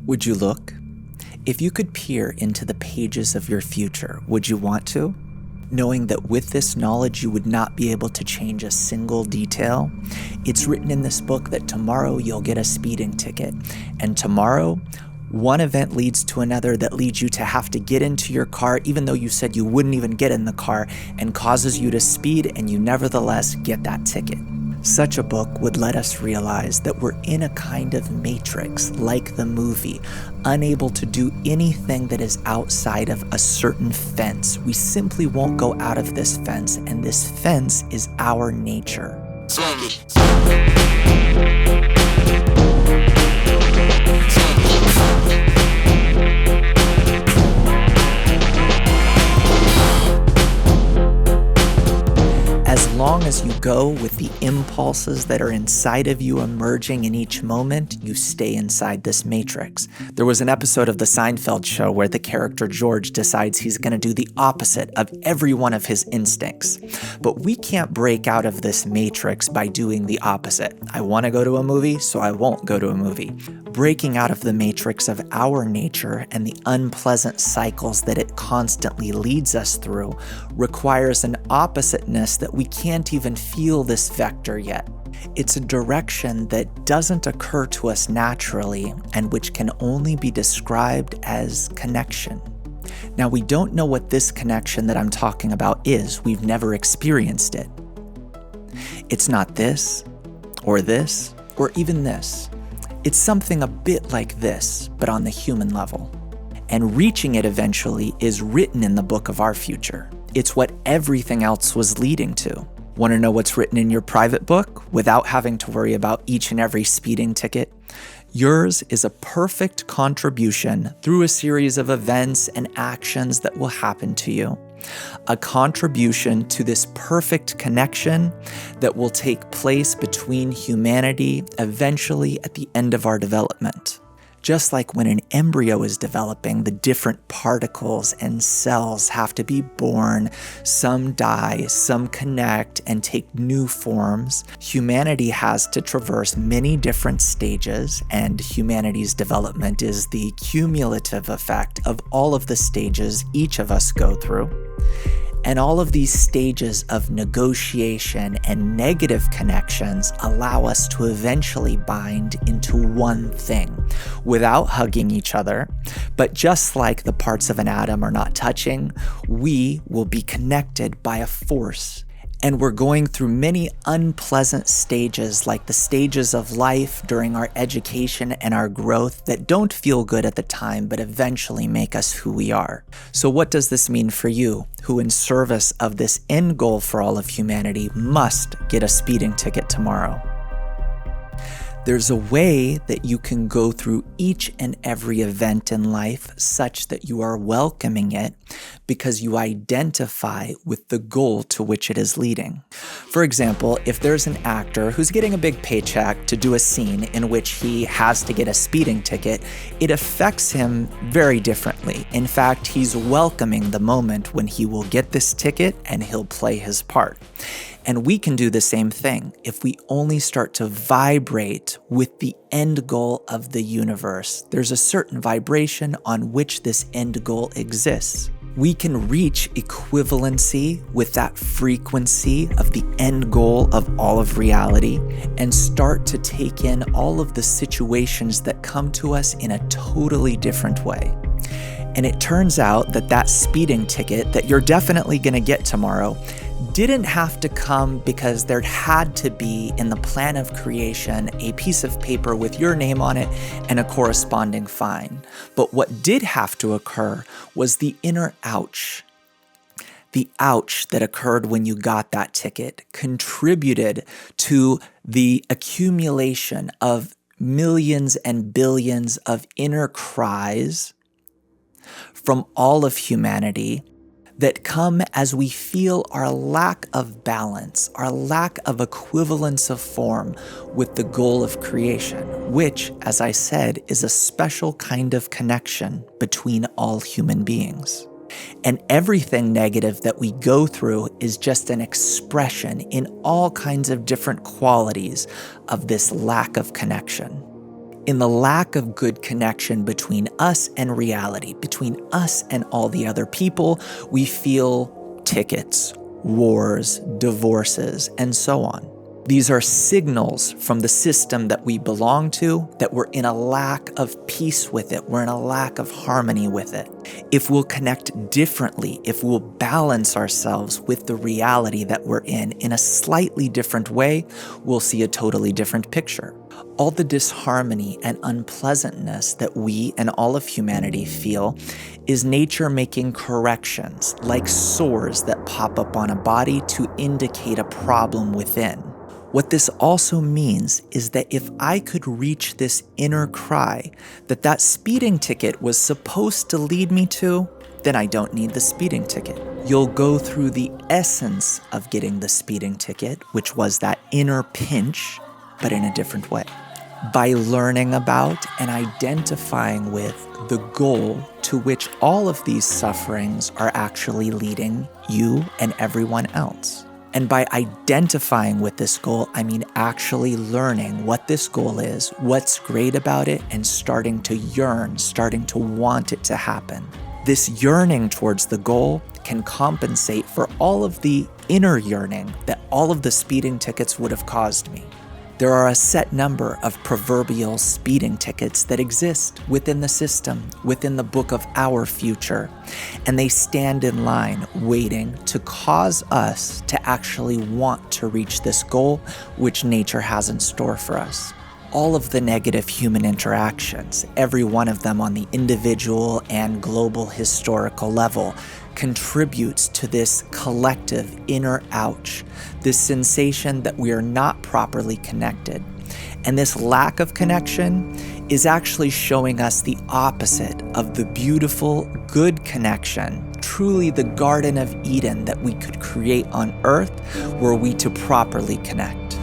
Would you look? If you could peer into the pages of your future, would you want to? Knowing that with this knowledge you would not be able to change a single detail? It's written in this book that tomorrow you'll get a speeding ticket, and tomorrow one event leads to another that leads you to have to get into your car even though you said you wouldn't even get in the car, and causes you to speed, and you nevertheless get that ticket. Such a book would let us realize that we're in a kind of matrix, like the movie, unable to do anything that is outside of a certain fence. We simply won't go out of this fence, and this fence is our nature. As long as you go with the impulses that are inside of you emerging in each moment, you stay inside this matrix. There was an episode of The Seinfeld Show where the character George decides he's going to do the opposite of every one of his instincts. But we can't break out of this matrix by doing the opposite. I want to go to a movie, so I won't go to a movie. Breaking out of the matrix of our nature and the unpleasant cycles that it constantly leads us through requires an oppositeness that we can't even feel this vector yet. It's a direction that doesn't occur to us naturally and which can only be described as connection. Now, we don't know what this connection that I'm talking about is. We've never experienced it. It's not this, or even this. It's something a bit like this, but on the human level. And reaching it eventually is written in the book of our future. It's what everything else was leading to. Want to know what's written in your private book without having to worry about each and every speeding ticket? Yours is a perfect contribution through a series of events and actions that will happen to you. A contribution to this perfect connection that will take place between humanity eventually at the end of our development. Just like when an embryo is developing, the different particles and cells have to be born, some die, some connect and take new forms. Humanity has to traverse many different stages, and humanity's development is the cumulative effect of all of the stages each of us go through. And all of these stages of negotiation and negative connections allow us to eventually bind into one thing without hugging each other. But just like the parts of an atom are not touching, we will be connected by a force. And we're going through many unpleasant stages, like the stages of life during our education and our growth that don't feel good at the time, but eventually make us who we are. So what does this mean for you, who in service of this end goal for all of humanity must get a speeding ticket tomorrow? There's a way that you can go through each and every event in life such that you are welcoming it because you identify with the goal to which it is leading. For example, if there's an actor who's getting a big paycheck to do a scene in which he has to get a speeding ticket, it affects him very differently. In fact, he's welcoming the moment when he will get this ticket and he'll play his part. And we can do the same thing if we only start to vibrate with the end goal of the universe. There's a certain vibration on which this end goal exists. We can reach equivalency with that frequency of the end goal of all of reality and start to take in all of the situations that come to us in a totally different way. And it turns out that that speeding ticket that you're definitely going to get tomorrow didn't have to come because there had to be in the plan of creation a piece of paper with your name on it and a corresponding fine. But what did have to occur was the inner ouch. The ouch that occurred when you got that ticket contributed to the accumulation of millions and billions of inner cries from all of humanity that come as we feel our lack of balance, our lack of equivalence of form with the goal of creation, which, as I said, is a special kind of connection between all human beings. And everything negative that we go through is just an expression in all kinds of different qualities of this lack of connection. In the lack of good connection between us and reality, between us and all the other people, we feel tickets, wars, divorces, and so on. These are signals from the system that we belong to that we're in a lack of peace with it. We're in a lack of harmony with it. If we'll connect differently, if we'll balance ourselves with the reality that we're in a slightly different way, we'll see a totally different picture. All the disharmony and unpleasantness that we and all of humanity feel is nature making corrections, like sores that pop up on a body to indicate a problem within. What this also means is that if I could reach this inner cry that speeding ticket was supposed to lead me to, then I don't need the speeding ticket. You'll go through the essence of getting the speeding ticket, which was that inner pinch, but in a different way. By learning about and identifying with the goal to which all of these sufferings are actually leading you and everyone else. And by identifying with this goal, I mean actually learning what this goal is, what's great about it, and starting to yearn, starting to want it to happen. This yearning towards the goal can compensate for all of the inner yearning that all of the speeding tickets would have caused me. There are a set number of proverbial speeding tickets that exist within the system, within the book of our future, and they stand in line waiting to cause us to actually want to reach this goal which nature has in store for us. All of the negative human interactions, every one of them on the individual and global historical level, contributes to this collective inner ouch, this sensation that we are not properly connected. And this lack of connection is actually showing us the opposite of the beautiful, good connection, truly the Garden of Eden that we could create on earth were we to properly connect.